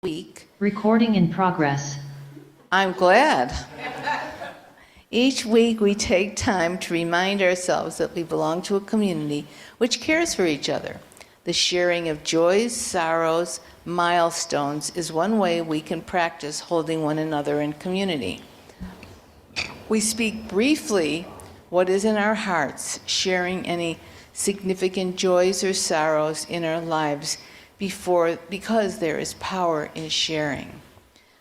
week. Recording in progress. I'm glad. Each week we take time to remind ourselves that we belong to a community which cares for each other. The sharing of joys, sorrows, milestones is one way we can practice holding one another in community. We speak briefly what is in our hearts, sharing any significant joys or sorrows in our lives because there is power in sharing.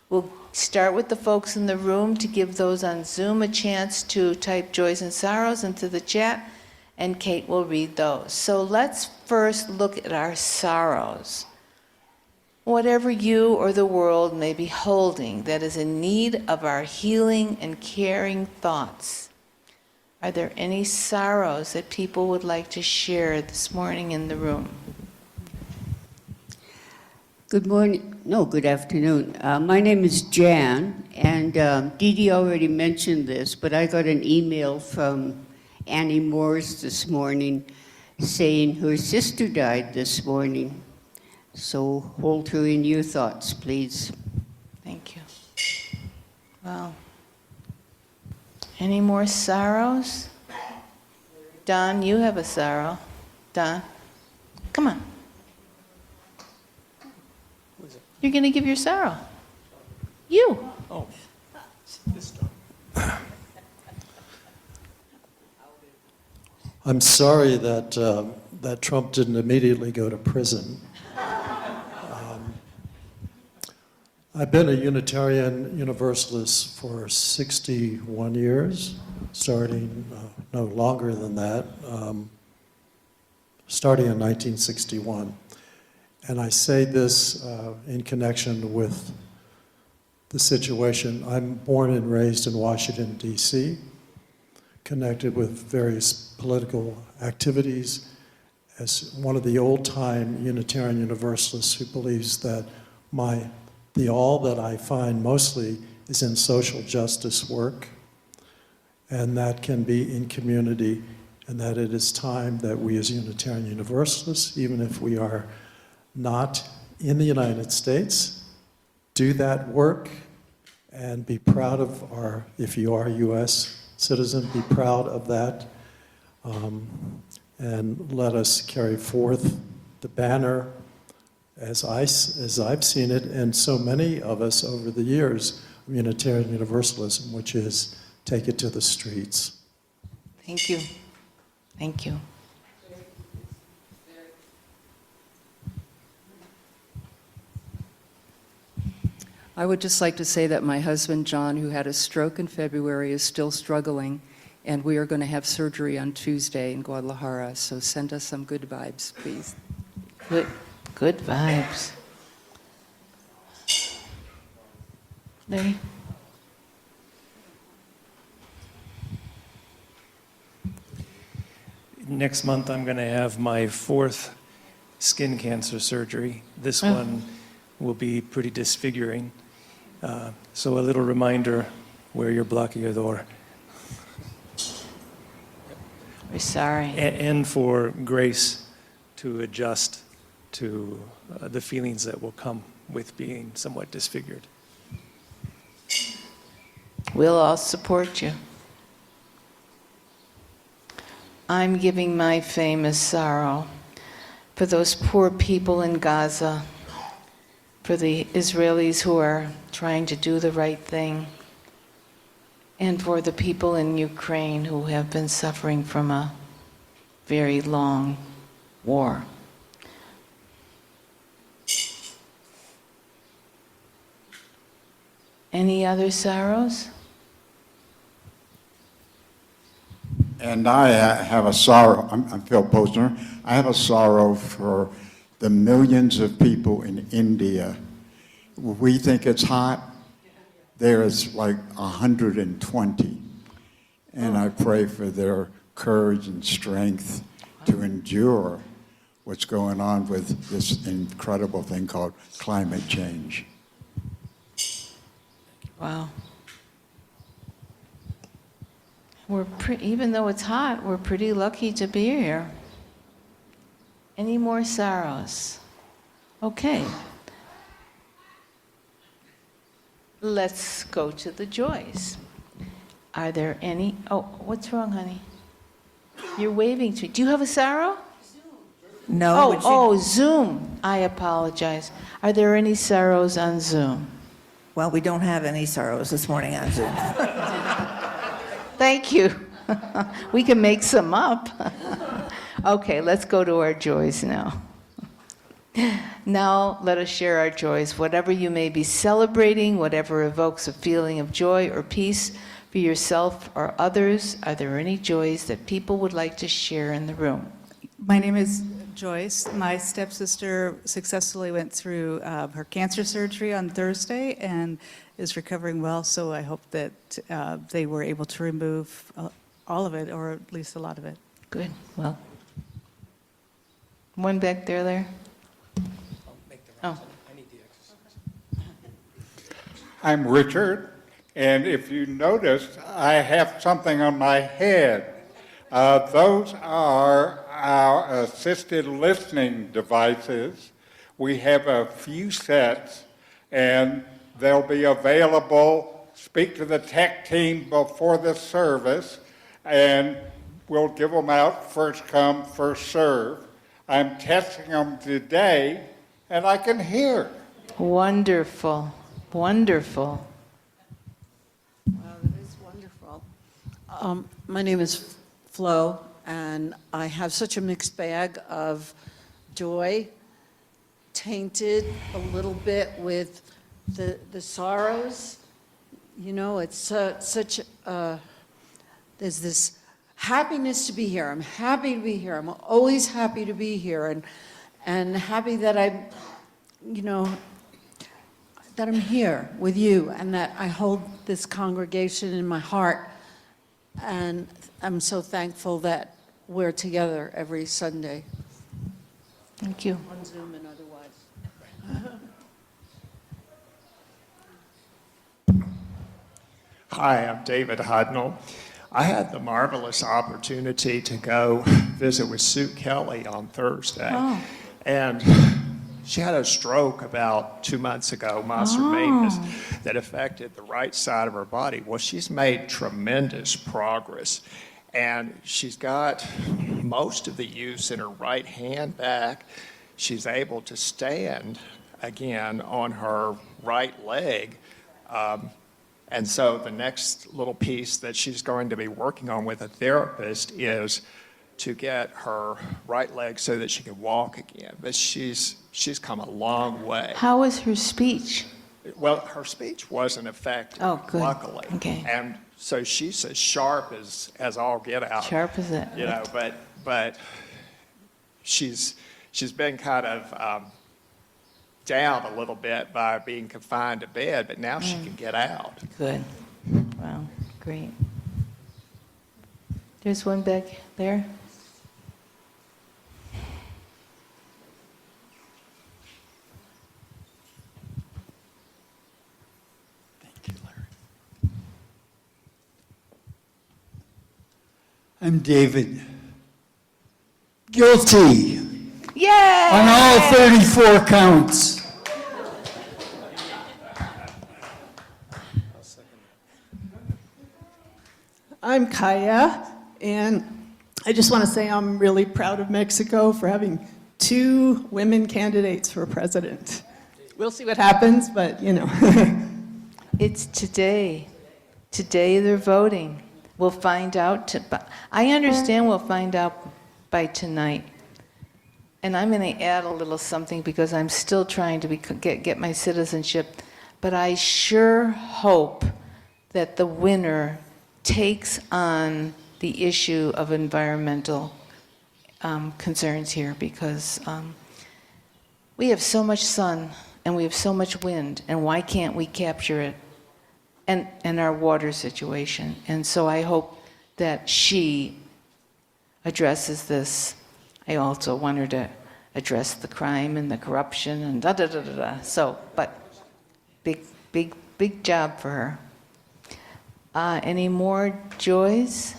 We'll start with the folks in the room to give those on Zoom a chance to type joys and sorrows into the chat, and Kate will read those. So let's first look at our sorrows. Whatever you or the world may be holding that is in need of our healing and caring thoughts. Are there any sorrows that people would like to share this morning in the room? Good morning, no, good afternoon. My name is Jan, and Dee Dee already mentioned this, but I got an email from Annie Morse this morning saying her sister died this morning. So hold her in your thoughts, please. Thank you. Well, any more sorrows? Don, you have a sorrow. Don, come on. You're going to give your sorrow. You. Oh, this time. I'm sorry that Trump didn't immediately go to prison. I've been a Unitarian Universalist for 61 years, starting no longer than that, starting in 1961. And I say this in connection with the situation. I'm born and raised in Washington, D.C., connected with various political activities as one of the old-time Unitarian Universalists who believes that the all that I find mostly is in social justice work, and that can be in community, and that it is time that we as Unitarian Universalists, even if we are not in the United States, do that work and be proud of if you are a U.S. citizen, be proud of that, and let us carry forth the banner as I've seen it, and so many of us over the years of Unitarian Universalism, which is take it to the streets. Thank you. Thank you. I would just like to say that my husband, John, who had a stroke in February, is still struggling, and we are going to have surgery on Tuesday in Guadalajara, so send us some good vibes, please. Good vibes. Larry? Next month, I'm going to have my 4th skin cancer surgery. This one will be pretty disfiguring. So a little reminder, wear your bloqueador. We're sorry. And for grace to adjust to the feelings that will come with being somewhat disfigured. We'll all support you. I'm giving my famous sorrow for those poor people in Gaza, for the Israelis who are trying to do the right thing, and for the people in Ukraine who have been suffering from a very long war. Any other sorrows? And I have a sorrow, I'm Phil Posner, I have a sorrow for the millions of people in India. We think it's hot, there is like 120. And I pray for their courage and strength to endure what's going on with this incredible thing called climate change. Wow. Even though it's hot, we're pretty lucky to be here. Any more sorrows? Okay. let's go to the joys. Are there any? Oh, what's wrong, honey? You're waving to me. Do you have a sorrow? No. would you- Oh, Zoom. I apologize. Are there any sorrows on Zoom? Well, we don't have any sorrows this morning on Zoom. Thank you. We can make some up. Okay, let's go to our joys now. Now, let us share our joys. Whatever you may be celebrating, whatever evokes a feeling of joy or peace for yourself or others, are there any joys that people would like to share in the room? My name is Joyce. My stepsister successfully went through her cancer surgery on Thursday and is recovering well, so I hope that they were able to remove all of it, or at least a lot of it. Good. Well, one back there. Oh. I'm Richard, and if you noticed, I have something on my head. Those are our assisted listening devices. We have a few sets, and they'll be available. Speak to the tech team before the service, and we'll give them out first come, first serve. I'm testing them today, and I can hear. Wonderful. Wonderful. Wow, that is wonderful. My name is Flo, and I have such a mixed bag of joy, tainted a little bit with the sorrows. You know, it's such there's this happiness to be here. I'm happy to be here. I'm always happy to be here, and happy that I'm, you know, that I'm here with you, and that I hold this congregation in my heart. And I'm so thankful that we're together every Sunday. Thank you. On Zoom and otherwise. Hi, I'm David Hudnall. I had the marvelous opportunity to go visit with Sue Kelly on Thursday. Oh. And she had a stroke about 2 months ago, myasthenia, that affected the right side of her body. Well, she's made tremendous progress. And she's got most of the use in her right hand back. She's able to stand again on her right leg. And so the next little piece that she's going to be working on with a therapist is to get her right leg so that she can walk again. But she's come a long way. How is her speech? Well, her speech wasn't affected, Oh, good. luckily. Okay. And so she's as sharp as all get out. Sharp as it. You know, but she's been kind of down a little bit by being confined to bed, but now she can get out. Good. Wow, great. There's one back there. Thank you, Larry. I'm David. Guilty Yay! on all 34 counts. I'm Kaya, and I just want to say I'm really proud of Mexico for having 2 women candidates for president. We'll see what happens, but you know. It's today. Today they're voting. We'll find out. I understand we'll find out by tonight. And I'm going to add a little something because I'm still trying to get my citizenship. But I sure hope that the winner takes on the issue of environmental concerns here, because we have so much sun and we have so much wind, and why can't we capture it? And our water situation. And so I hope that she addresses this. I also want her to address the crime and the corruption and da-da-da-da-da. So, but big job for her. Any more joys?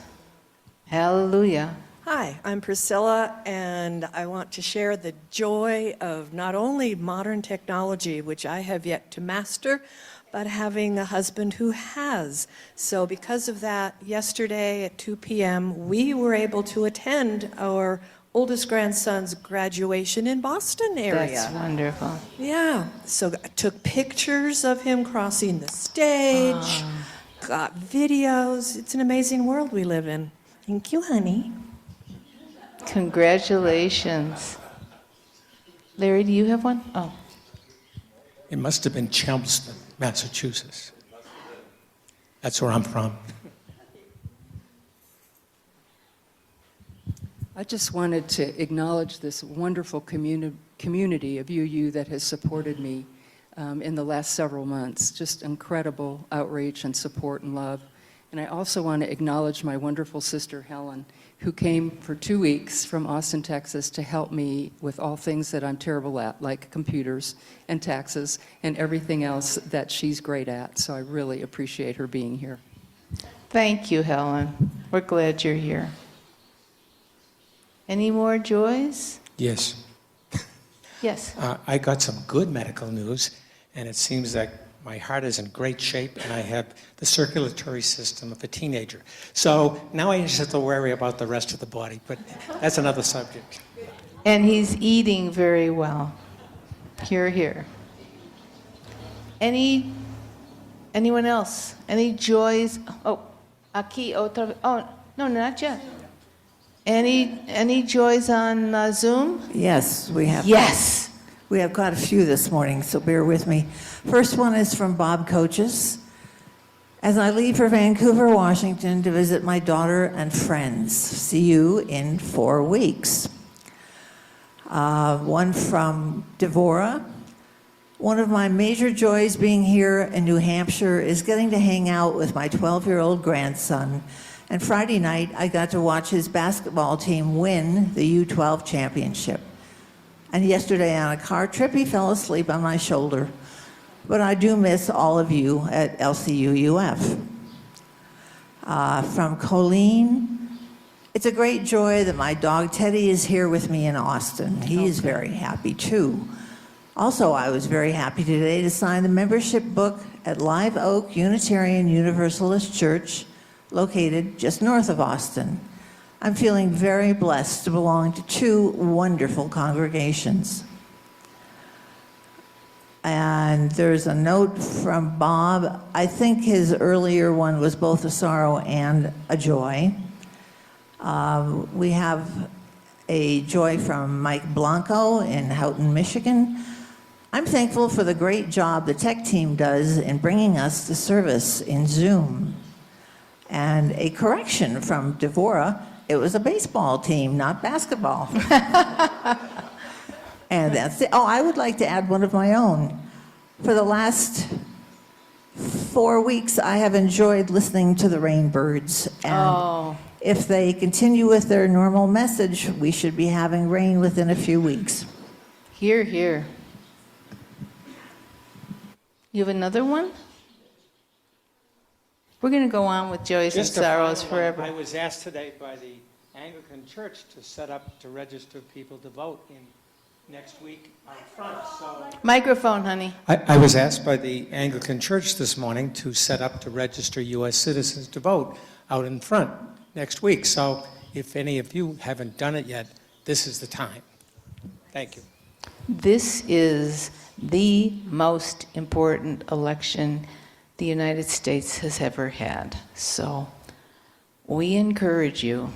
Hallelujah. Hi, I'm Priscilla, and I want to share the joy of not only modern technology, which I have yet to master, but having a husband who has. So because of that, yesterday at 2 p.m., we were able to attend our oldest grandson's graduation in Boston area. That's wonderful. Yeah, so I took pictures of him crossing the stage, got videos. It's an amazing world we live in. Thank you, honey. Congratulations. Larry, do you have one? Oh. It must have been Chelmsford, Massachusetts. That's where I'm from. I just wanted to acknowledge this wonderful community of UU that has supported me in the last several months. Just incredible outreach and support and love. And I also want to acknowledge my wonderful sister, Helen, who came for 2 weeks from Austin, Texas, to help me with all things that I'm terrible at, like computers and taxes and everything else that she's great at. So I really appreciate her being here. Thank you, Helen. We're glad you're here. Any more joys? Yes. Yes. I got some good medical news, and it seems that my heart is in great shape, and I have the circulatory system of a teenager. So now I just have to worry about the rest of the body, but that's another subject. And he's eating very well. Hear, hear. Anyone else? Any joys? Oh, aquí otra vez. Oh, no, not yet. Any joys on Zoom? Yes, we have. Yes. We have quite a few this morning, so bear with me. First one is from Bob Coaches. As I leave for Vancouver, Washington to visit my daughter and friends. See you in 4 weeks. One from Devora. One of my major joys being here in New Hampshire is getting to hang out with my 12-year-old grandson. And Friday night, I got to watch his basketball team win the U12 championship. And yesterday on a car trip, he fell asleep on my shoulder. But I do miss all of you at LCUUF. From Colleen, it's a great joy that my dog Teddy is here with me in Austin. He is very happy too. Also, I was very happy today to sign the membership book at Live Oak Unitarian Universalist Church, located just north of Austin. I'm feeling very blessed to belong to 2 wonderful congregations. And there's a note from Bob. I think his earlier one was both a sorrow and a joy. We have a joy from Mike Blanco in Houghton, Michigan. I'm thankful for the great job the tech team does in bringing us the service in Zoom. And a correction from Devora. It was a baseball team, not basketball. And that's it. Oh, I would like to add one of my own. For the last 4 weeks, I have enjoyed listening to the Rainbirds. And if they continue with their normal message, we should be having rain within a few weeks. Hear, hear. You have another one? We're going to go on with joys and Just a sorrows final one. forever. I was asked today by the Anglican Church to set up to register people to vote in next week out front. So Microphone, honey. I was asked by the Anglican Church this morning to set up to register U.S. citizens to vote out in front next week. So if any of you haven't done it yet, this is the time. Thank you. This is the most important election the United States has ever had. So we encourage you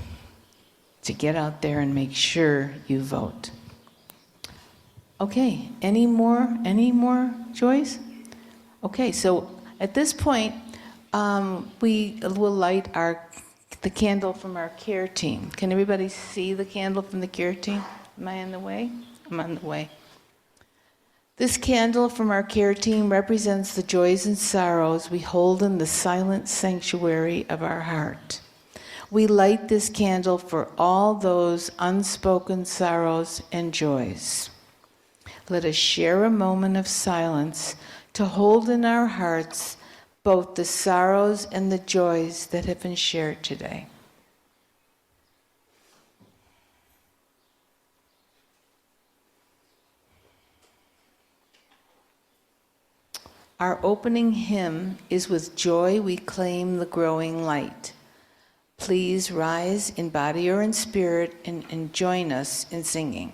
to get out there and make sure you vote. Okay, any more joys? Okay, so at this point, we will light the candle from our care team. Can everybody see the candle from the care team? Am I in the way? I'm on the way. This candle from our care team represents the joys and sorrows we hold in the silent sanctuary of our heart. We light this candle for all those unspoken sorrows and joys. Let us share a moment of silence to hold in our hearts both the sorrows and the joys that have been shared today. Our opening hymn is "With Joy We Claim the Growing Light." Please rise in body or in spirit and join us in singing.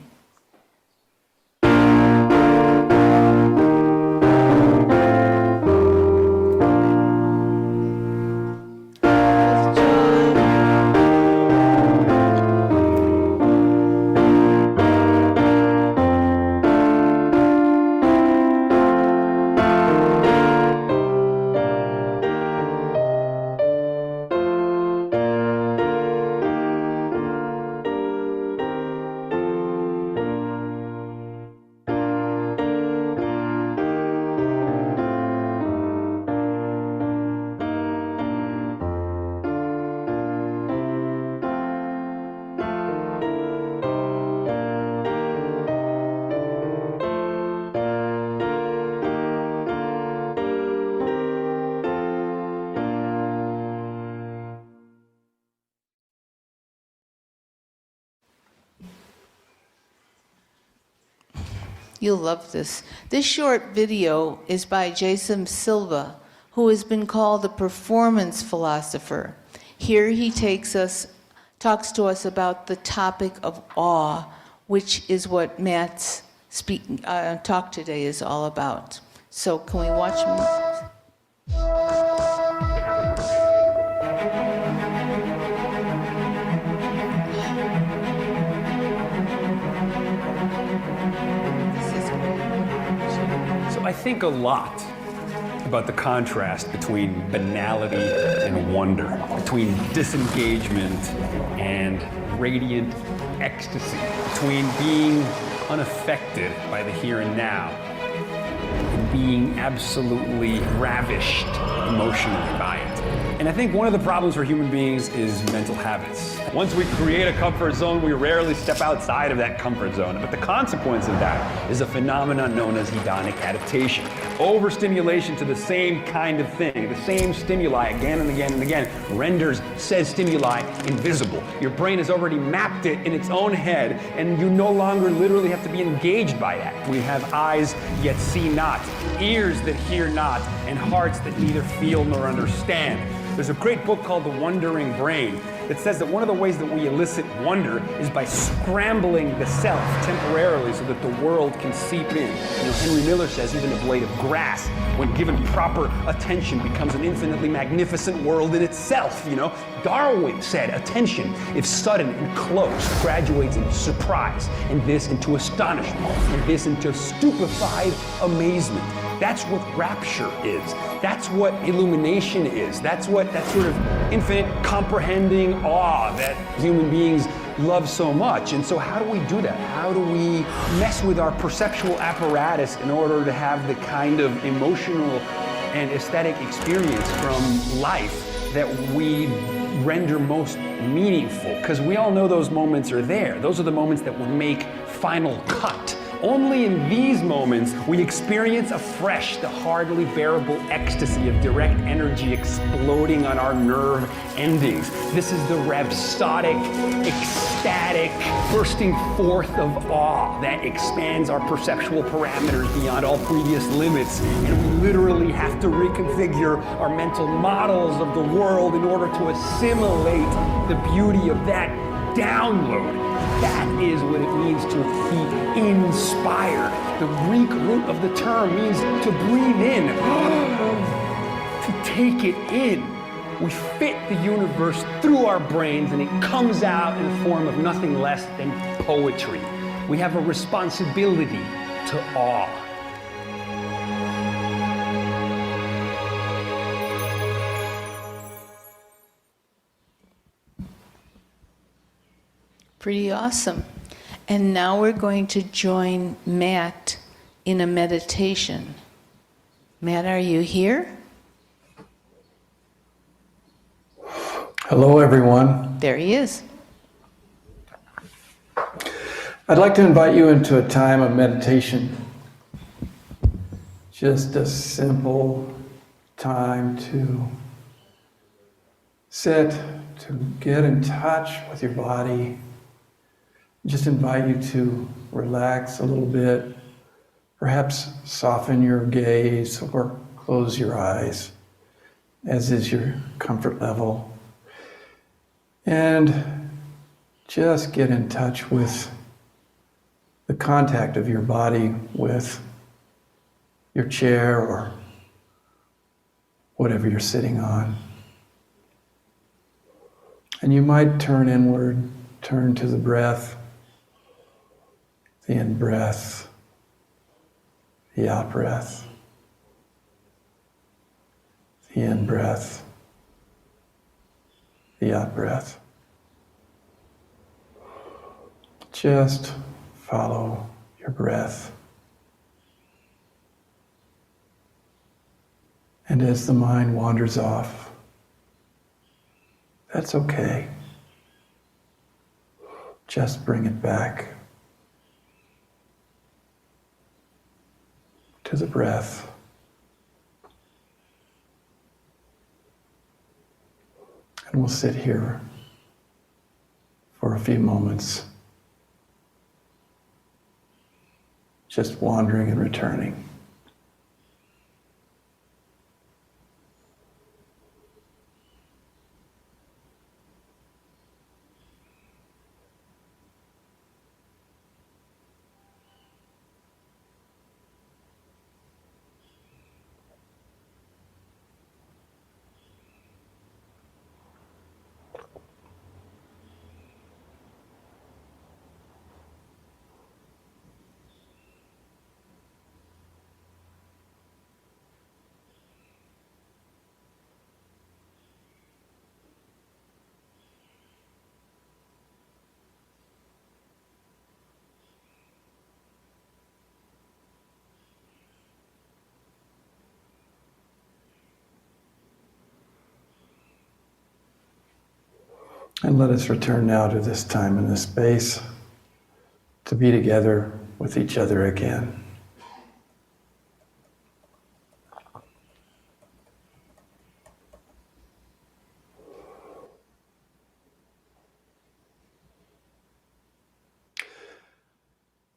You'll love this. This short video is by Jason Silva, who has been called the performance philosopher. Here he talks to us about the topic of awe, which is what Matt's talk today is all about. So can we watch him? I think a lot about the contrast between banality and wonder, between disengagement and radiant ecstasy, between being unaffected by the here and now and being absolutely ravished emotionally by it. And I think one of the problems for human beings is mental habits. Once we create a comfort zone, we rarely step outside of that comfort zone. But the consequence of that is a phenomenon known as hedonic adaptation. Overstimulation to the same kind of thing, the same stimuli again and again and again, renders said stimuli invisible. Your brain has already mapped it in its own head, and you no longer literally have to be engaged by that. We have eyes yet see not, ears that hear not, and hearts that neither feel nor understand. There's a great book called The Wondering Brain that says that one of the ways that we elicit wonder is by scrambling the self temporarily so that the world can seep in. You know, Henry Miller says even a blade of grass, when given proper attention, becomes an infinitely magnificent world in itself, you know. Darwin said attention, if sudden and close, graduates into surprise, and this into astonishment, and this into stupefied amazement. That's what rapture is. That's what illumination is. That's what that sort of infinite comprehending awe that human beings love so much. And so how do we do that? How do we mess with our perceptual apparatus in order to have the kind of emotional and aesthetic experience from life that we render most meaningful? Because we all know those moments are there. Those are the moments that would make final cut. Only in these moments we experience afresh the hardly bearable ecstasy of direct energy exploding on our nerve endings. This is the rhapsodic, ecstatic bursting forth of awe that expands our perceptual parameters beyond all previous limits, and we literally have to reconfigure our mental models of the world in order to assimilate the beauty of that download. That is what it means to be inspired. The Greek root of the term means to breathe in, to take it in. We fit the universe through our brains and it comes out in the form of nothing less than poetry. We have a responsibility to awe. Pretty awesome. And now we're going to join Matt in a meditation. Matt, are you here? Hello, everyone. There he is. I'd like to invite you into a time of meditation. Just a simple time to sit, to get in touch with your body. Just invite you to relax a little bit, perhaps soften your gaze or close your eyes, as is your comfort level. And just get in touch with the contact of your body with your chair or whatever you're sitting on. And you might turn inward, turn to the breath, the in-breath, the out-breath, the in-breath, the out-breath. Just follow your breath. And as the mind wanders off, that's okay. Just bring it back to the breath. And we'll sit here for a few moments, just wandering and returning. And let us return now to this time and this space to be together with each other again.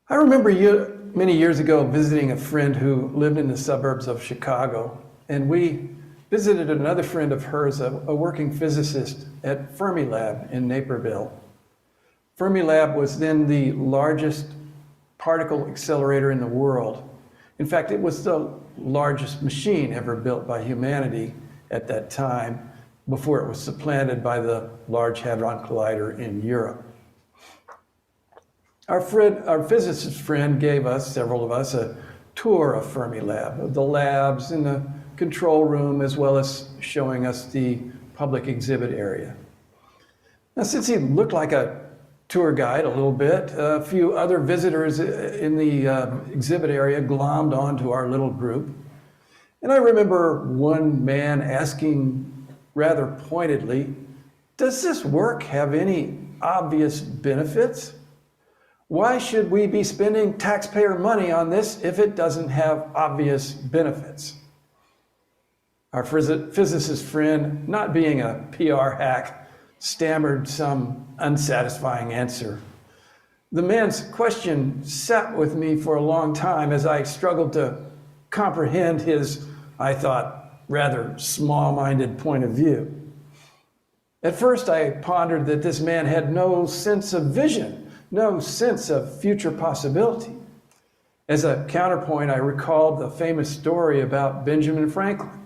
I remember many years ago visiting a friend who lived in the suburbs of Chicago, and we visited another friend of hers, a working physicist at Fermilab in Naperville. Fermilab was then the largest particle accelerator in the world. In fact, it was the largest machine ever built by humanity at that time, before it was supplanted by the Large Hadron Collider in Europe. Our physicist friend gave us, several of us, a tour of Fermilab, of the labs and the control room, as well as showing us the public exhibit area. Now, since he looked like a tour guide a little bit, a few other visitors in the exhibit area glommed onto our little group. And I remember one man asking rather pointedly, "Does this work have any obvious benefits? Why should we be spending taxpayer money on this if it doesn't have obvious benefits?" Our physicist friend, not being a PR hack, stammered some unsatisfying answer. The man's question sat with me for a long time as I struggled to comprehend his, I thought, rather small-minded point of view. At first, I pondered that this man had no sense of vision, no sense of future possibility. As a counterpoint, I recalled the famous story about Benjamin Franklin.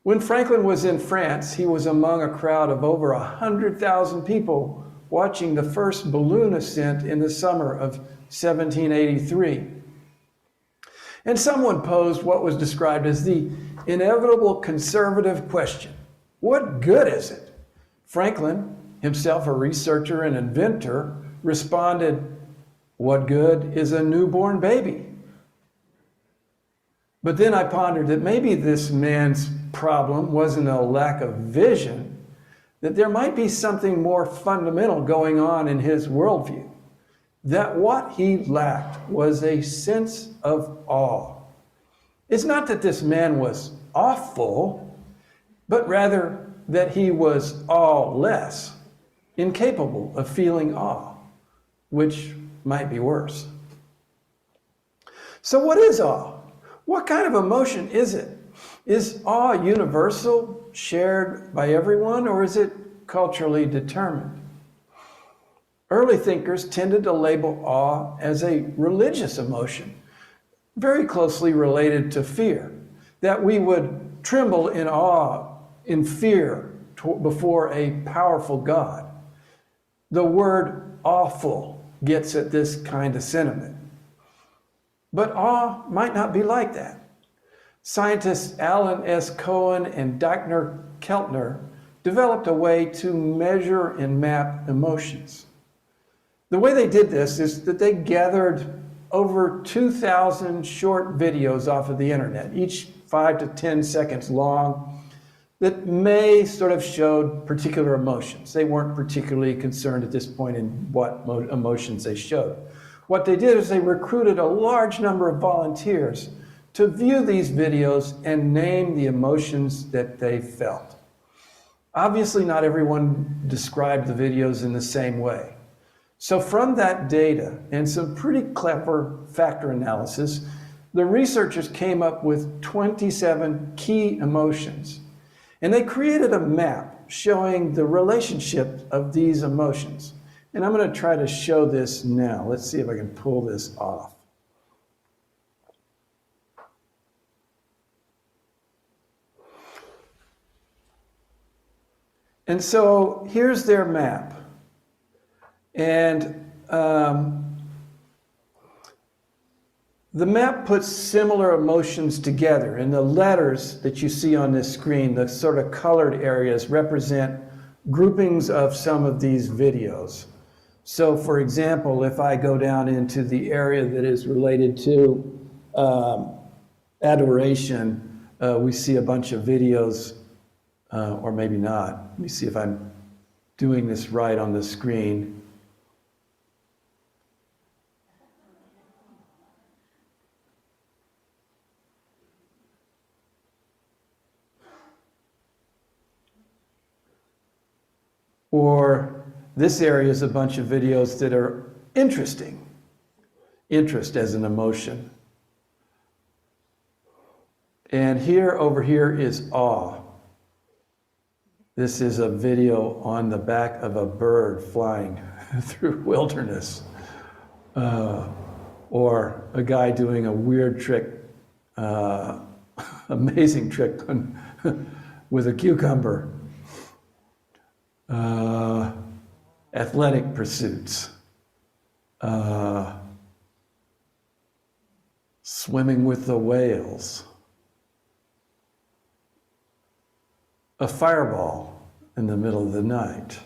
When Franklin was in France, he was among a crowd of over 100,000 people watching the first balloon ascent in the summer of 1783. And someone posed what was described as the inevitable conservative question: what good is it? Franklin, himself a researcher and inventor, responded, "What good is a newborn baby?" But then I pondered that maybe this man's problem wasn't a lack of vision, that there might be something more fundamental going on in his worldview, that what he lacked was a sense of awe. It's not that this man was awful, but rather that he was aweless, incapable of feeling awe, which might be worse. So what is awe? What kind of emotion is it? Is awe universal, shared by everyone, or is it culturally determined? Early thinkers tended to label awe as a religious emotion, very closely related to fear, that we would tremble in awe, in fear before a powerful God. The word awful gets at this kind of sentiment. But awe might not be like that. Scientists Alan S. Cohen and Dagner Keltner developed a way to measure and map emotions. The way they did this is that they gathered over 2,000 short videos off of the internet, each 5 to 10 seconds long, that may sort of showed particular emotions. They weren't particularly concerned at this point in what emotions they showed. What they did is they recruited a large number of volunteers to view these videos and name the emotions that they felt. Obviously, not everyone described the videos in the same way. So from that data and some pretty clever factor analysis, the researchers came up with 27 key emotions. And they created a map showing the relationship of these emotions. And I'm going to try to show this now. Let's see if I can pull this off. And so here's their map. And the map puts similar emotions together, and the letters that you see on this screen, the sort of colored areas, represent groupings of some of these videos. So for example, if I go down into the area that is related to adoration, we see a bunch of videos, or maybe not. Let me see if I'm doing this right on the screen. Or this area is a bunch of videos that are interesting. Interest as an emotion. And here, over here is awe. This is a video on the back of a bird flying through wilderness. Or a guy doing a weird trick, amazing trick with a cucumber. Athletic pursuits, swimming with the whales, a fireball in the middle of the night,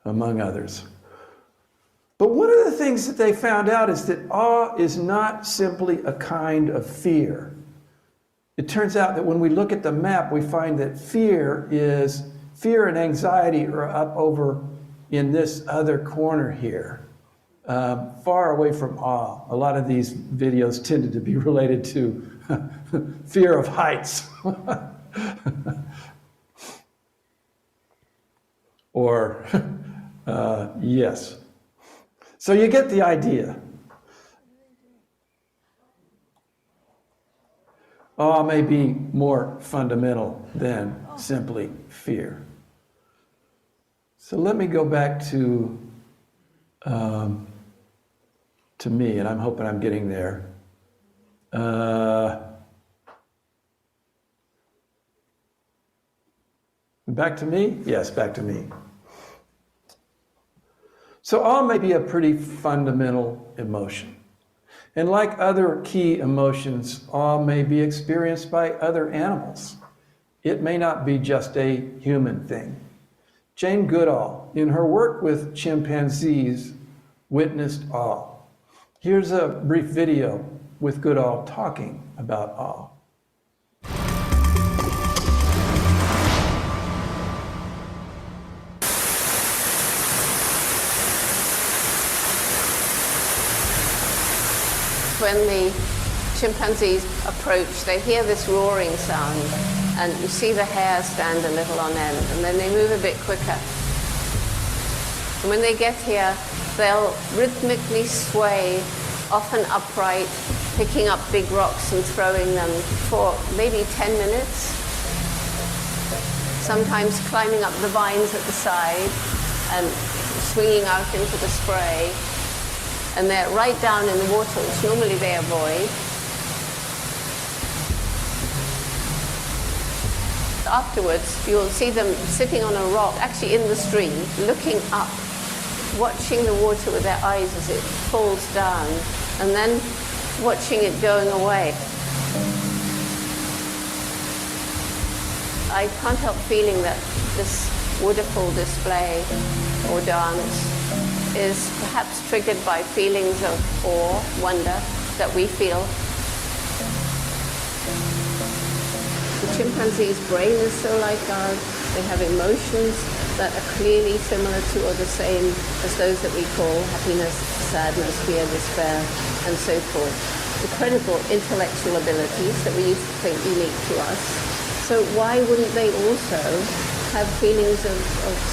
among others. But one of the things that they found out is that awe is not simply a kind of fear. It turns out that when we look at the map, we find that fear and anxiety are up over in this other corner here, far away from awe. A lot of these videos tended to be related to fear of heights. Or, yes. So you get the idea. Awe may be more fundamental than simply fear. So let me go back to me, and I'm hoping I'm getting there. Back to me? Yes, back to me. So awe may be a pretty fundamental emotion. And like other key emotions, awe may be experienced by other animals. It may not be just a human thing. Jane Goodall, in her work with chimpanzees, witnessed awe. Here's a brief video with Goodall talking about awe. When the chimpanzees approach, they hear this roaring sound, and you see the hair stand a little on end, and then they move a bit quicker. And when they get here, they'll rhythmically sway often upright, picking up big rocks and throwing them for maybe 10 minutes. Sometimes climbing up the vines at the side and swinging out into the spray. And they're right down in the water, which normally they avoid. Afterwards, you'll see them sitting on a rock, actually in the stream, looking up, watching the water with their eyes as it falls down, and then watching it going away. I can't help feeling that this waterfall display or dance is perhaps triggered by feelings of awe, wonder that we feel. The chimpanzee's brain is so like ours. They have emotions that are clearly similar to or the same as those that we call happiness, sadness, fear, despair, and so forth. Incredible intellectual abilities that we used to think unique to us. So why wouldn't they also have feelings of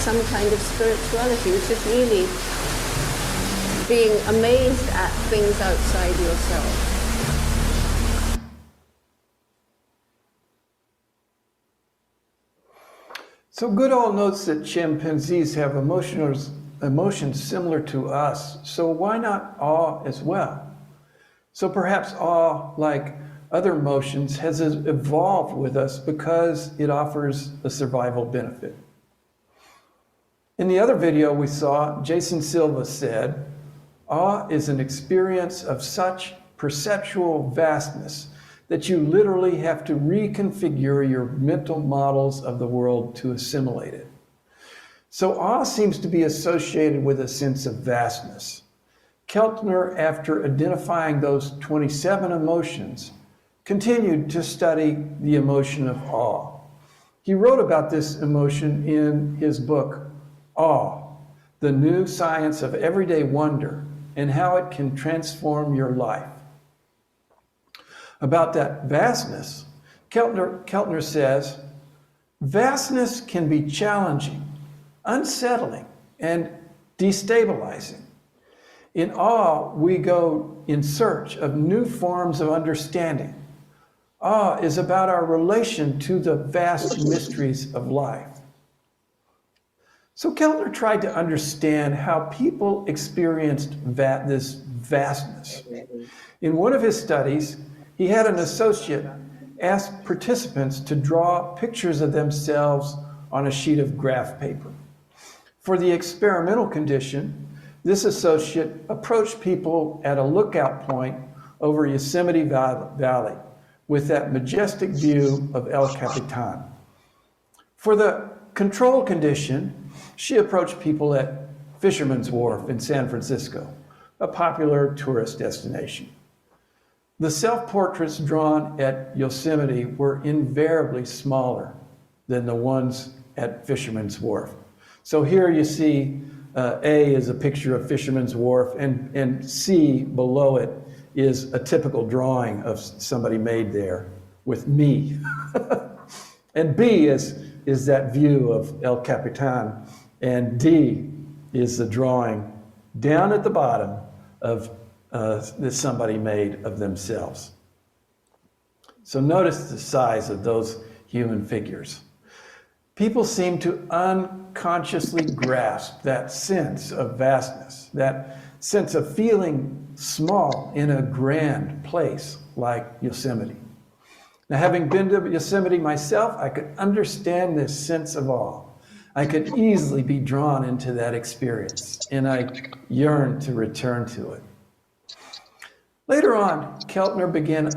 some kind of spirituality, which is really being amazed at things outside yourself? So Goodall notes that chimpanzees have emotions similar to us, so why not awe as well? So perhaps awe, like other emotions, has evolved with us because it offers a survival benefit. In the other video we saw, Jason Silva said, awe is an experience of such perceptual vastness that you literally have to reconfigure your mental models of the world to assimilate it. So awe seems to be associated with a sense of vastness. Keltner, after identifying those 27 emotions, continued to study the emotion of awe. He wrote about this emotion in his book, Awe, The New Science of Everyday Wonder and How It Can Transform Your Life. About that vastness, Keltner says, vastness can be challenging, unsettling, and destabilizing. In awe, we go in search of new forms of understanding. Awe is about our relation to the vast mysteries of life. So Keltner tried to understand how people experienced this vastness. In one of his studies, he had an associate ask participants to draw pictures of themselves on a sheet of graph paper. For the experimental condition, this associate approached people at a lookout point over Yosemite Valley with that majestic view of El Capitan. For the control condition, she approached people at Fisherman's Wharf in San Francisco, a popular tourist destination. The self-portraits drawn at Yosemite were invariably smaller than the ones at Fisherman's Wharf. So here you see A is a picture of Fisherman's Wharf, and C below it is a typical drawing of somebody made there with me. And B is that view of El Capitan, and D is the drawing down at the bottom of that somebody made of themselves. So notice the size of those human figures. People seem to unconsciously grasp that sense of vastness, that sense of feeling small in a grand place like Yosemite. Now, having been to Yosemite myself, I could understand this sense of awe. I could easily be drawn into that experience, and I yearned to return to it. Later on, Keltner began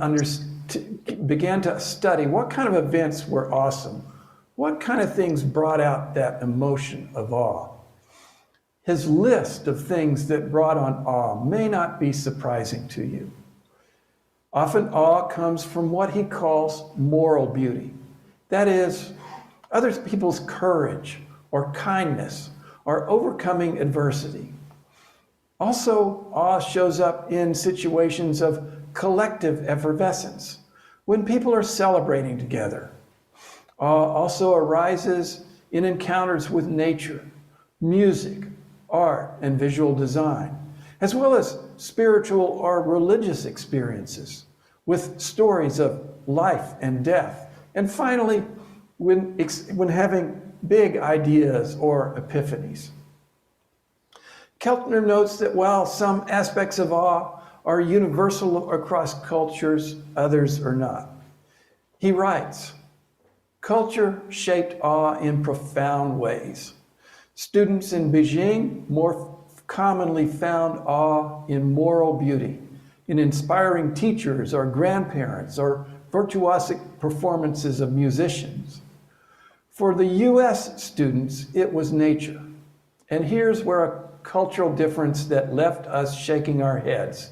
to study what kind of events were awesome, what kind of things brought out that emotion of awe. His list of things that brought on awe may not be surprising to you. Often awe comes from what he calls moral beauty. That is, other people's courage or kindness or overcoming adversity. Also, awe shows up in situations of collective effervescence, when people are celebrating together. Awe also arises in encounters with nature, music, art, and visual design. as well as spiritual or religious experiences with stories of life and death. And finally, when having big ideas or epiphanies. Keltner notes that while some aspects of awe are universal across cultures, others are not. He writes, culture shaped awe in profound ways. Students in Beijing more commonly found awe in moral beauty, in inspiring teachers or grandparents or virtuosic performances of musicians. For the US students, it was nature. And here's where a cultural difference that left us shaking our heads.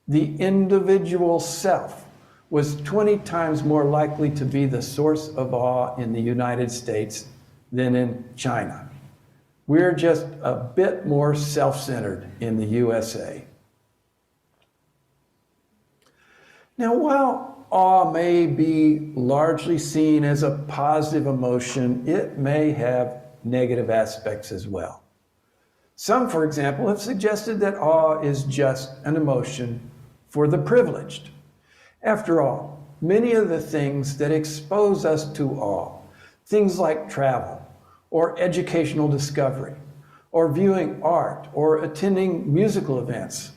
The individual self was 20 times more likely to be the source of awe in the United States than in China. We're just a bit more self-centered in the USA. Now, while awe may be largely seen as a positive emotion, it may have negative aspects as well. Some, for example, have suggested that awe is just an emotion for the privileged. After all, many of the things that expose us to awe, things like travel, or educational discovery, or viewing art, or attending musical events,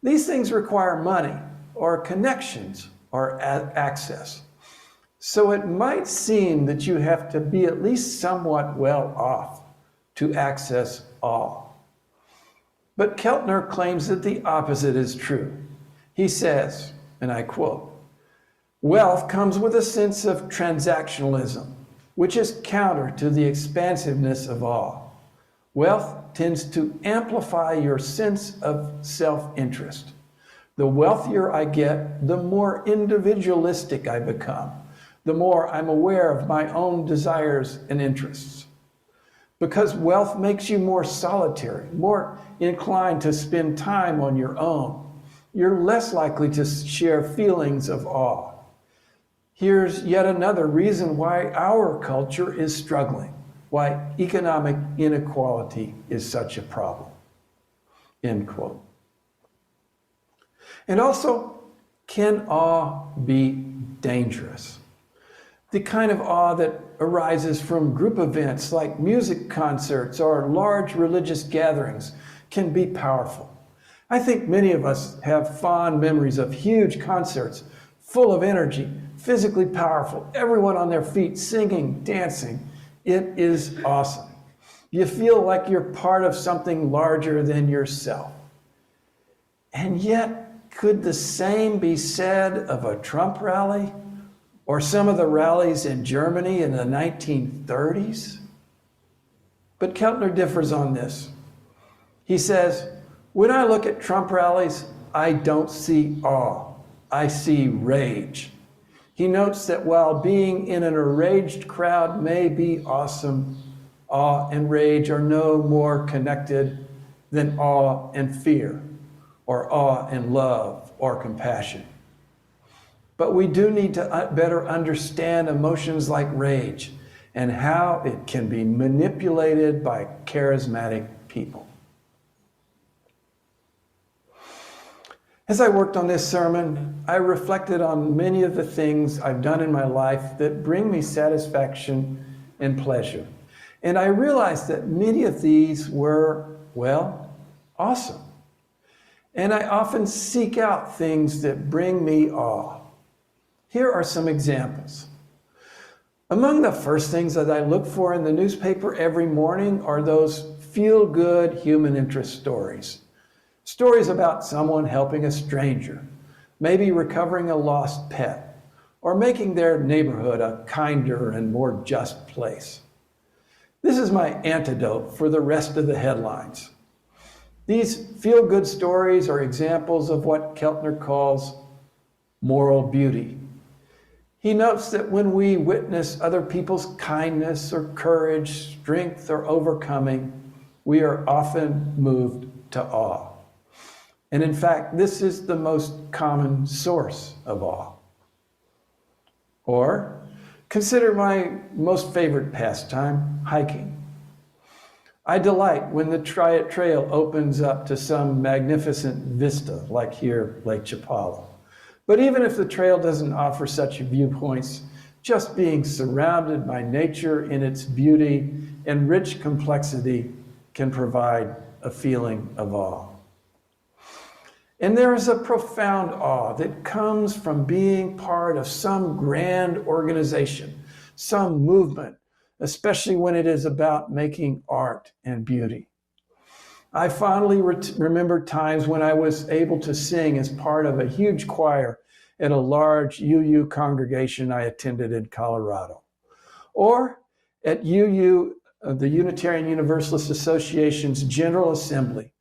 these things require money, or connections, or access. So it might seem that you have to be at least somewhat well off to access awe. But Keltner claims that the opposite is true. He says, and I quote, "Wealth comes with a sense of transactionalism, which is counter to the expansiveness of awe. Wealth tends to amplify your sense of self-interest. The wealthier I get, the more individualistic I become, the more I'm aware of my own desires and interests. Because wealth makes you more solitary, more inclined to spend time on your own, you're less likely to share feelings of awe. Here's yet another reason why our culture is struggling, why economic inequality is such a problem." End quote. And also, can awe be dangerous? The kind of awe that arises from group events like music concerts or large religious gatherings can be powerful. I think many of us have fond memories of huge concerts full of energy, physically powerful, everyone on their feet singing, dancing. It is awesome. You feel like you're part of something larger than yourself. And yet, could the same be said of a Trump rally or some of the rallies in Germany in the 1930s? But Keltner differs on this. He says, "When I look at Trump rallies, I don't see awe. I see rage." He notes that while being in an enraged crowd may be awesome, awe and rage are no more connected than awe and fear, or awe and love, or compassion. But we do need to better understand emotions like rage and how it can be manipulated by charismatic people. As I worked on this sermon, I reflected on many of the things I've done in my life that bring me satisfaction and pleasure. And I realized that many of these were, well, awesome. And I often seek out things that bring me awe. Here are some examples. Among the first things that I look for in the newspaper every morning are those feel-good human interest stories. Stories about someone helping a stranger, maybe recovering a lost pet, or making their neighborhood a kinder and more just place. This is my antidote for the rest of the headlines. These feel-good stories are examples of what Keltner calls moral beauty. He notes that when we witness other people's kindness or courage, strength or overcoming, we are often moved to awe. And in fact, this is the most common source of awe. Or consider my most favorite pastime, hiking. I delight when the trail opens up to some magnificent vista, like here, Lake Chapala. But even if the trail doesn't offer such viewpoints, just being surrounded by nature in its beauty and rich complexity can provide a feeling of awe. And there is a profound awe that comes from being part of some grand organization, some movement, especially when it is about making art and beauty. I fondly remember times when I was able to sing as part of a huge choir at a large UU congregation I attended in Colorado. Or at UU, the Unitarian Universalist Association's General Assembly.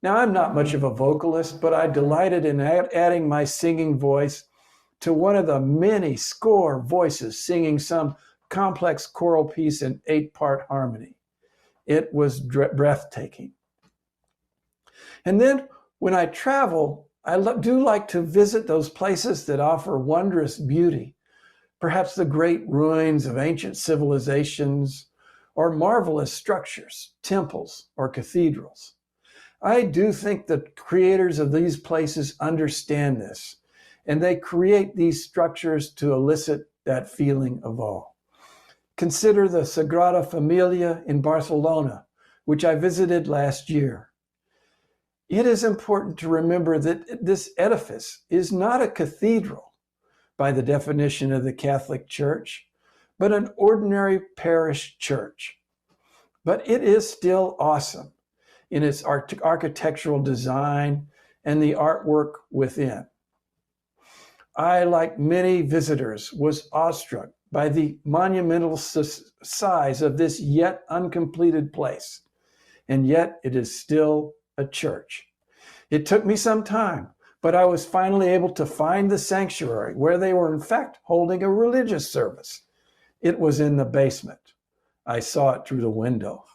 Now, I'm not much of a vocalist, but I delighted in adding my singing voice to one of the many score voices singing some complex choral piece in 8-part harmony. It was breathtaking. And then when I travel, I do like to visit those places that offer wondrous beauty, perhaps the great ruins of ancient civilizations or marvelous structures, temples or cathedrals. I do think the creators of these places understand this, and they create these structures to elicit that feeling of awe. Consider the Sagrada Familia in Barcelona, which I visited last year. It is important to remember that this edifice is not a cathedral by the definition of the Catholic Church, but an ordinary parish church. But it is still awesome in its architectural design and the artwork within. I, like many visitors, was awestruck by the monumental size of this yet uncompleted place, and yet it is still a church. It took me some time, but I was finally able to find the sanctuary where they were in fact holding a religious service. It was in the basement. I saw it through the window.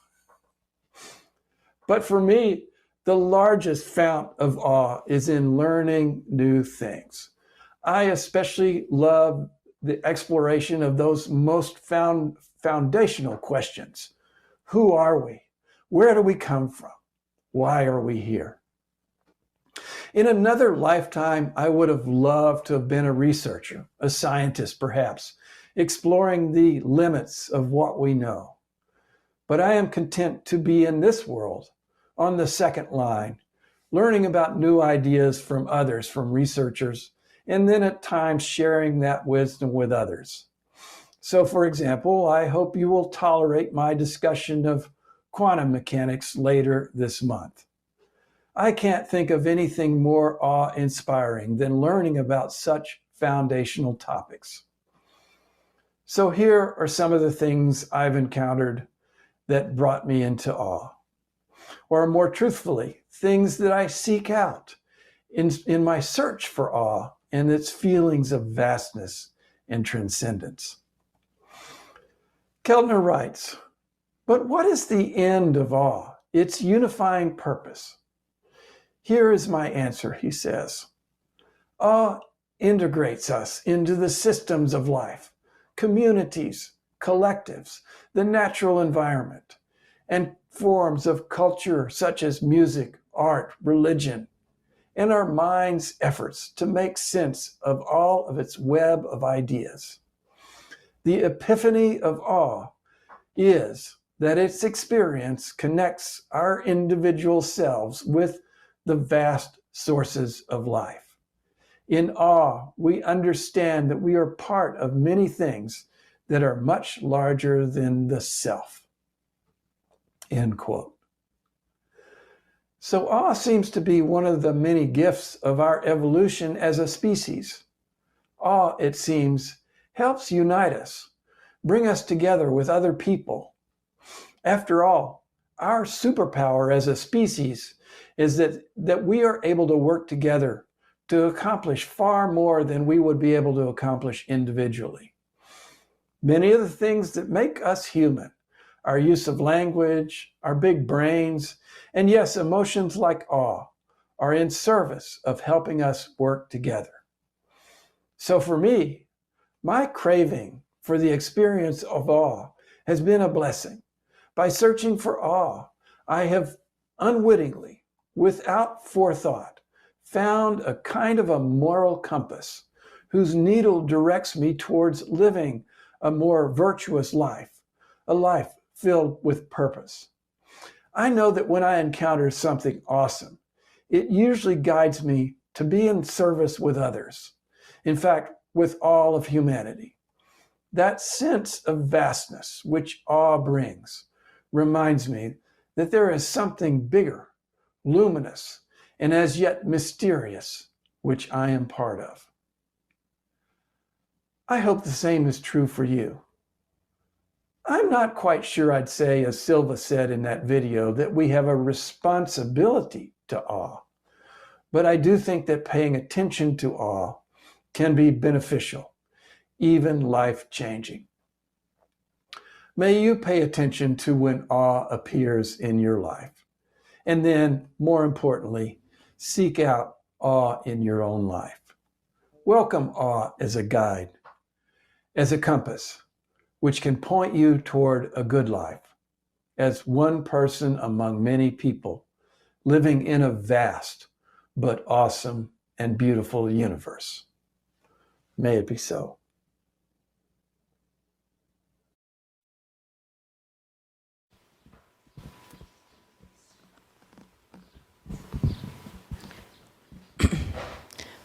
But for me, the largest fount of awe is in learning new things. I especially love the exploration of those most foundational questions. Who are we? Where do we come from? Why are we here? In another lifetime, I would have loved to have been a researcher, a scientist perhaps, exploring the limits of what we know. But I am content to be in this world, on the second line, learning about new ideas from others, from researchers, and then at times sharing that wisdom with others. So, for example, I hope you will tolerate my discussion of quantum mechanics later this month. I can't think of anything more awe-inspiring than learning about such foundational topics. So here are some of the things I've encountered that brought me into awe. Or more truthfully, things that I seek out in my search for awe and its feelings of vastness and transcendence. Keltner writes, but what is the end of awe, its unifying purpose? Here is my answer, he says. Awe integrates us into the systems of life, communities, collectives, the natural environment, and forms of culture such as music, art, religion, and our mind's efforts to make sense of all of its web of ideas. The epiphany of awe is that its experience connects our individual selves with the vast sources of life. In awe, we understand that we are part of many things that are much larger than the self. End quote. So awe seems to be one of the many gifts of our evolution as a species. Awe, it seems, helps unite us, bring us together with other people. After all, our superpower as a species is that we are able to work together to accomplish far more than we would be able to accomplish individually. Many of the things that make us human, our use of language, our big brains, and yes, emotions like awe, are in service of helping us work together. So for me, my craving for the experience of awe has been a blessing, By searching for awe, I have unwittingly, without forethought, found a kind of a moral compass whose needle directs me towards living a more virtuous life, a life filled with purpose. I know that when I encounter something awesome, it usually guides me to be in service with others. In fact, with all of humanity. That sense of vastness which awe brings reminds me that there is something bigger, luminous, and as yet mysterious, which I am part of. I hope the same is true for you. I'm not quite sure I'd say, as Silva said in that video, that we have a responsibility to awe. But I do think that paying attention to awe can be beneficial, even life-changing. May you pay attention to when awe appears in your life. And then, more importantly, seek out awe in your own life. Welcome awe as a guide, as a compass, which can point you toward a good life, as one person among many people living in a vast but awesome and beautiful universe. May it be so.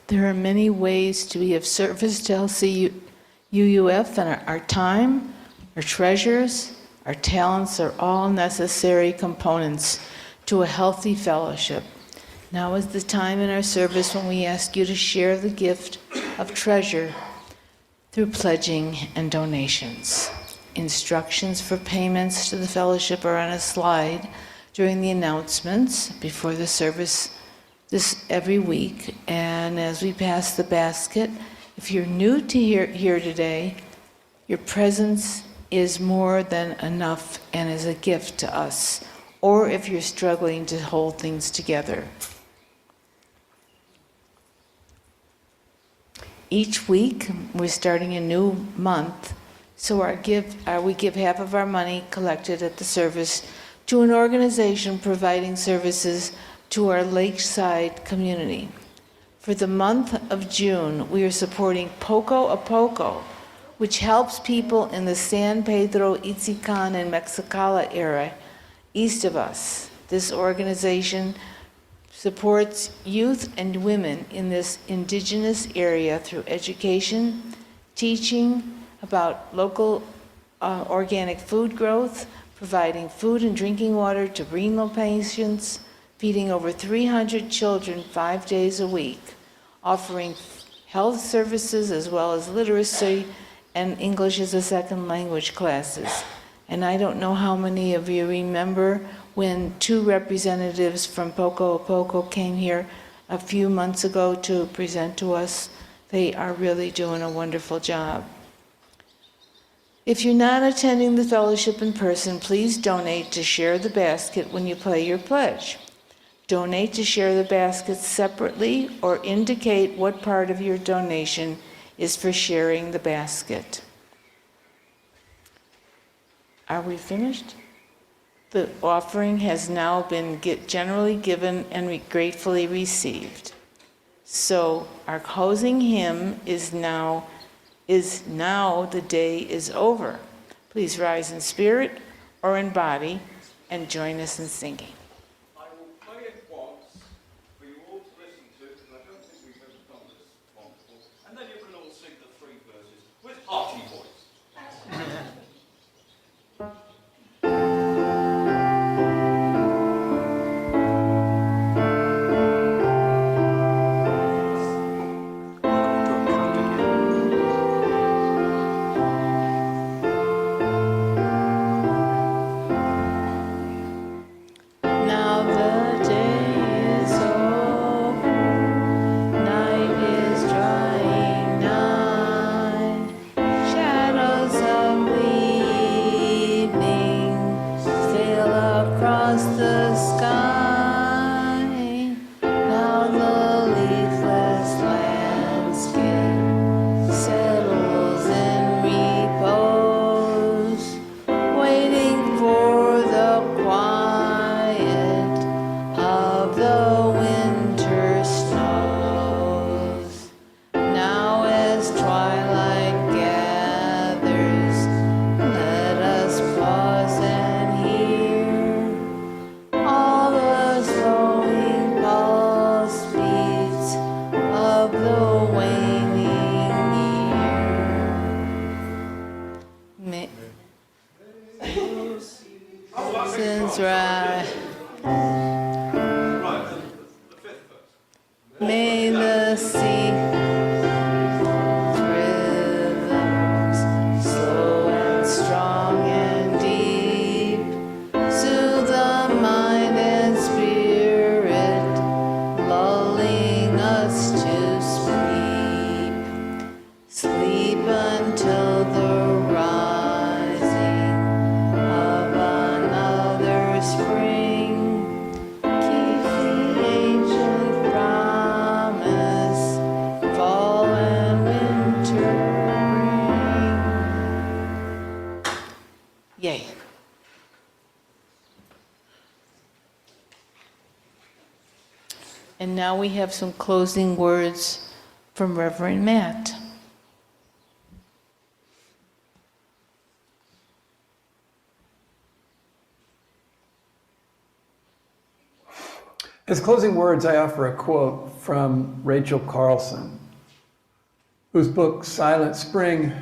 There are many ways to be of service to LCUUF, and our time, our treasures, our talents are all necessary components to a healthy fellowship. Now is the time in our service when we ask you to share the gift of treasure through pledging and donations. Instructions for payments to the fellowship are on a slide during the announcements before the service this every week. And as we pass the basket, if you're new to here today, your presence is more than enough and is a gift to us, or if you're struggling to hold things together. Each week, we're starting a new month, so we give half of our money collected at the service to an organization providing services to our lakeside community. For the month of June, we are supporting Poco a Poco, which helps people in the San Pedro, Itzican, and Mexicala area east of us. This organization supports youth and women in this indigenous area through education, teaching about local organic food growth, providing food and drinking water to renal patients, feeding over 300 children 5 days a week, offering health services as well as literacy and English as a second language classes. And I don't know how many of you remember when 2 representatives from Poco a Poco came here a few months ago to present to us. They are really doing a wonderful job. If you're not attending the fellowship in person, please donate to Share the Basket when you pay your pledge. Donate to Share the Basket separately or indicate what part of your donation is for sharing the basket. Are we finished? The offering has now been generally given and gratefully received. So our closing hymn is now the day is over. Please rise in spirit or in body and join us in singing. I will play it once for you all to listen to, because I don't think we've ever done this one before. And then you can all sing the 3 verses with hearty voice. the waning year. Since right. May the sea rhythms slow and strong and deep soothe the mind and spirit, lulling us to sleep. Sleep until the rising of another spring. Keep the ancient promise, fall and winter bring. Yay. And now we have some closing words from Reverend Matt. As closing words, I offer a quote from Rachel Carlson, whose book Silent Spring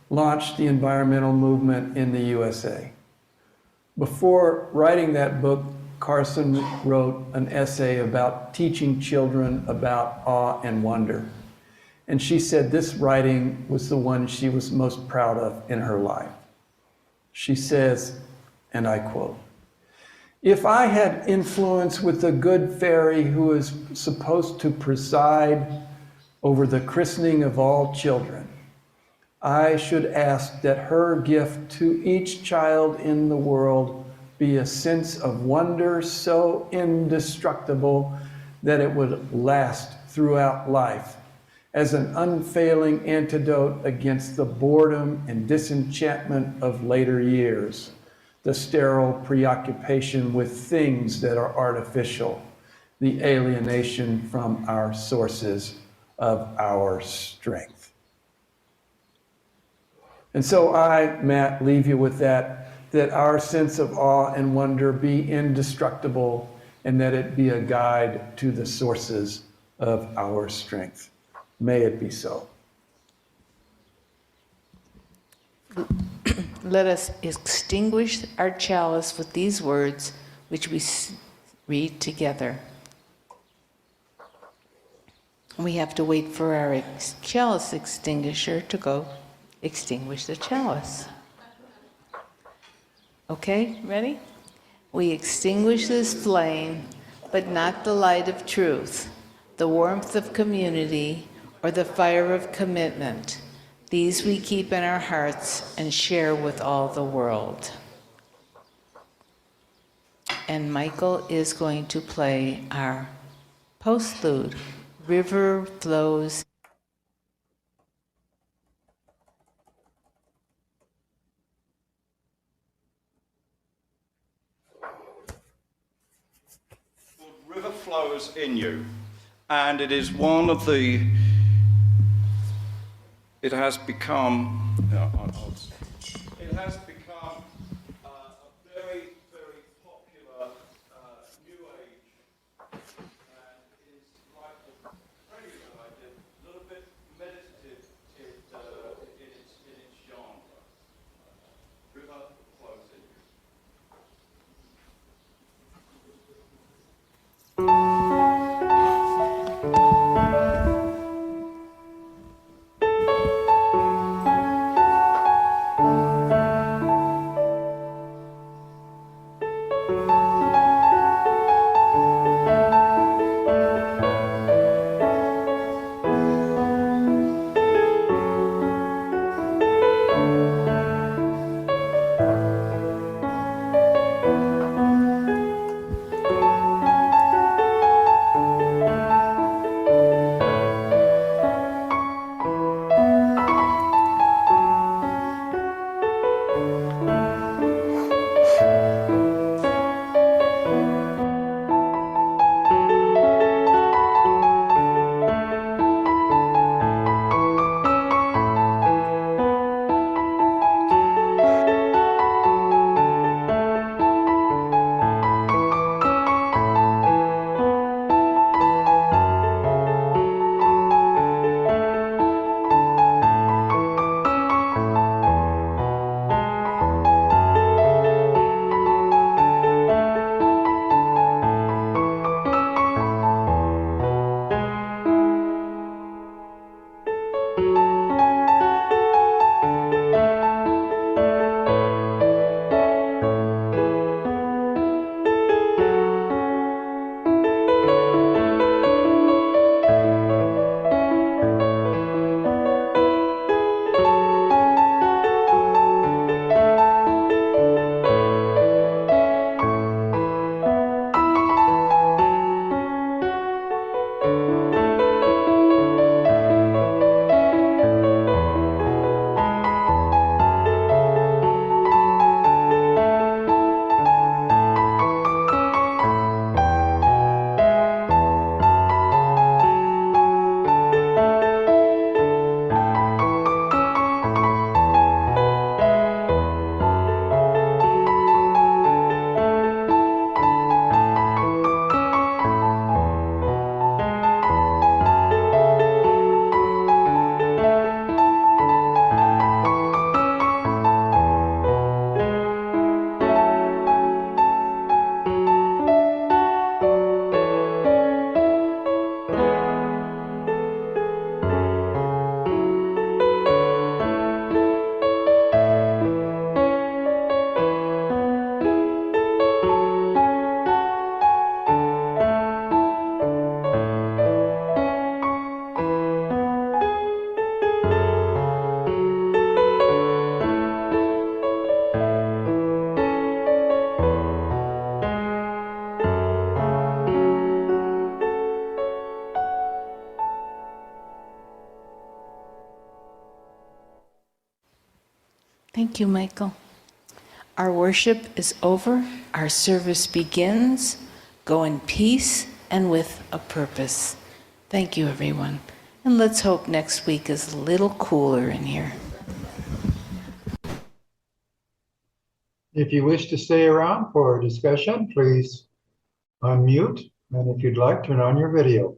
launched the environmental movement in the USA. Before writing that book, Carson wrote an essay about teaching children about awe and wonder. And she said this writing was the one she was most proud of in her life. She says, and I quote, "If I had influence with the good fairy who is supposed to preside over the christening of all children, I should ask that her gift to each child in the world be a sense of wonder so indestructible that it would last throughout life as an unfailing antidote against the boredom and disenchantment of later years, the sterile preoccupation with things that are artificial, the alienation from our sources of our strength." And so I, Matt, leave you with that our sense of awe and wonder be indestructible and that it be a guide to the sources of our strength. May it be so. Let us extinguish our chalice with these words, which we read together. We have to wait for our chalice extinguisher to go extinguish the chalice. Okay, ready? We extinguish this flame, but not the light of truth, the warmth of community, or the fire of commitment. These we keep in our hearts and share with all the world. And Michael is going to play our postlude, River Flows. River flows in you, and it is one of the, it has become a very, very popular New Age, and is like the prelude that I did, a little bit meditative in its genre. River flows in you. Thank you, Michael. Our worship is over. Our service begins. Go in peace and with a purpose. Thank you, everyone. And let's hope next week is a little cooler in here. If you wish to stay around for a discussion, please unmute. And if you'd like, turn on your video.